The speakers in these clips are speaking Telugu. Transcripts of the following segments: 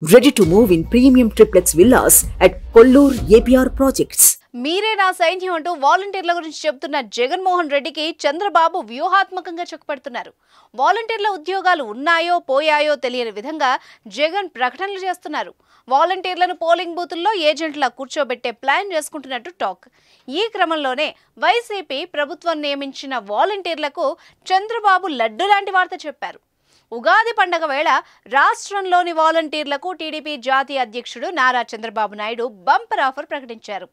Ready to move in premium triplex villas at Kollur APR projects. మీరే నా సైన్యం అంటూ వాలంటీర్ల గురించి చెప్తున్న జగన్మోహన్ రెడ్డికి చంద్రబాబు వ్యూహాత్మకంగా చెక్కుపెడుతున్నారు. వాలంటీర్ల ఉద్యోగాలు ఉన్నాయో పోయాయో తెలియని విధంగా జగన్ ప్రకటనలు చేస్తున్నారు. వాలంటీర్లను పోలింగ్ బూతుల్లో ఏజెంట్లా కూర్చోబెట్టే ప్లాన్ చేసుకుంటున్నట్టు టాక్. ఈ క్రమంలోనే వైసీపీ ప్రభుత్వం నియమించిన వాలంటీర్లకు చంద్రబాబు లడ్డు లాంటి వార్త చెప్పారు. ఉగాది పండగ వేళ రాష్ట్రంలోని వాలంటీర్లకు టీడీపీ జాతీయ అధ్యక్షుడు నారా చంద్రబాబు నాయుడు బంపర్ ఆఫర్ ప్రకటించారు.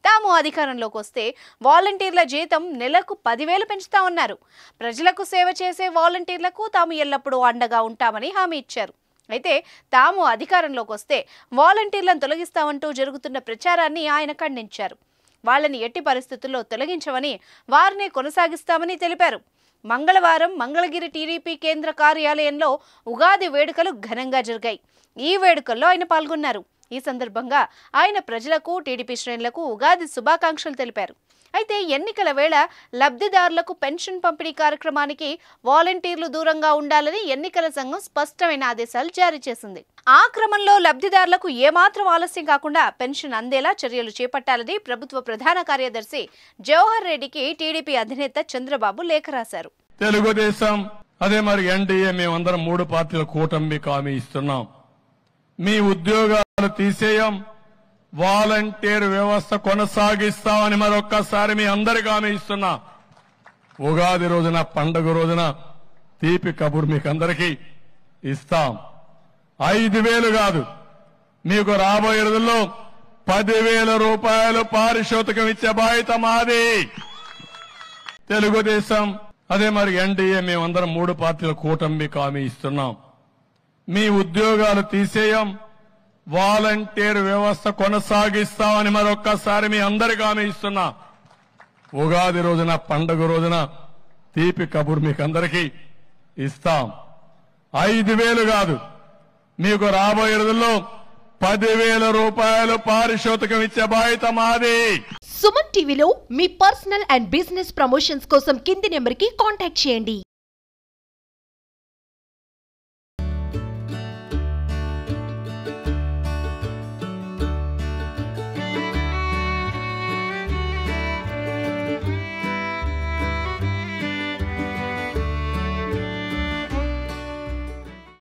తాము అధికారంలోకి వస్తే వాలంటీర్ల జీతం నెలకు 10,000 పెంచుతామన్నారు. ప్రజలకు సేవ చేసే వాలంటీర్లకు తాము ఎల్లప్పుడూ అండగా ఉంటామని హామీ ఇచ్చారు. అయితే తాము అధికారంలోకి వస్తే వాలంటీర్లను తొలగిస్తామంటూ జరుగుతున్న ప్రచారాన్ని ఆయన ఖండించారు. వాళ్ళని ఎట్టి పరిస్థితుల్లో తొలగించమని, వారిని కొనసాగిస్తామని తెలిపారు. మంగళవారం మంగళగిరి టీడీపీ కేంద్ర కార్యాలయంలో ఉగాది వేడుకలు ఘనంగా జరిగాయి. ఈ వేడుకల్లో ఆయన పాల్గొన్నారు. ఈ సందర్భంగా ఆయన ప్రజలకు, టీడీపీ శ్రేణులకు ఉగాది శుభాకాంక్షలు తెలిపారు. అయితే ఎన్నికల వేళ లబ్ధిదారులకు పెన్షన్ పంపిణీ కార్యక్రమానికి వాలంటీర్లు దూరంగా ఉండాలని ఎన్నికల సంఘం స్పష్టమైన ఆదేశాలు జారీ చేసింది. ఆ క్రమంలో లబ్ధిదారులకు ఏమాత్రం ఆలస్యం కాకుండా పెన్షన్ అందేలా చర్యలు చేపట్టాలని ప్రభుత్వ ప్రధాన కార్యదర్శి జవహర్ రెడ్డికి టీడీపీ అధినేత చంద్రబాబు లేఖ రాశారు. తెలుగుదేశం అదే మరి ఎన్డీఏ మేమందరం 3 పార్టీల కూటమి హామీ ఇస్తున్నాం. మీ ఉద్యోగాలు తీసేయం, వాలంటీర్ వ్యవస్థ కొనసాగిస్తామని మరొక్కసారి మీ అందరికీ హామీ ఇస్తున్నా. ఉగాది రోజున, పండుగ రోజున తీపి కబురు మీకు అందరికీ ఇస్తాం. 5,000 కాదు, మీకు రాబోయే రోజుల్లో 10,000 రూపాయలు పారితోషికం ఇచ్చే బాధ్యత మాది. తెలుగుదేశం అదే మరి ఎన్డీఏ మేమందరం 3 పార్టీల కూటమి హామీ ఇస్తున్నాం. మీ ఉద్యోగాలు తీసేయం, వాలంటీర్ వ్యవస్థ కొనసాగిస్తామని మరొక్కసారి మీ అందరికీ హామీ ఇస్తున్నా. ఉగాది రోజున, పండుగ రోజున తీపి కబురు మీకు అందరికీ ఇస్తాం. 5,000 కాదు, మీకు రాబోయే రోజుల్లో 10,000 రూపాయలు పారితోషికం ఇచ్చే బాధ్యత మాది. సుమన్ టీవీలో మీ పర్సనల్ అండ్ బిజినెస్ ప్రమోషన్స్ కోసం కింది నెంబర్కి కాంటాక్ట్ చేయండి.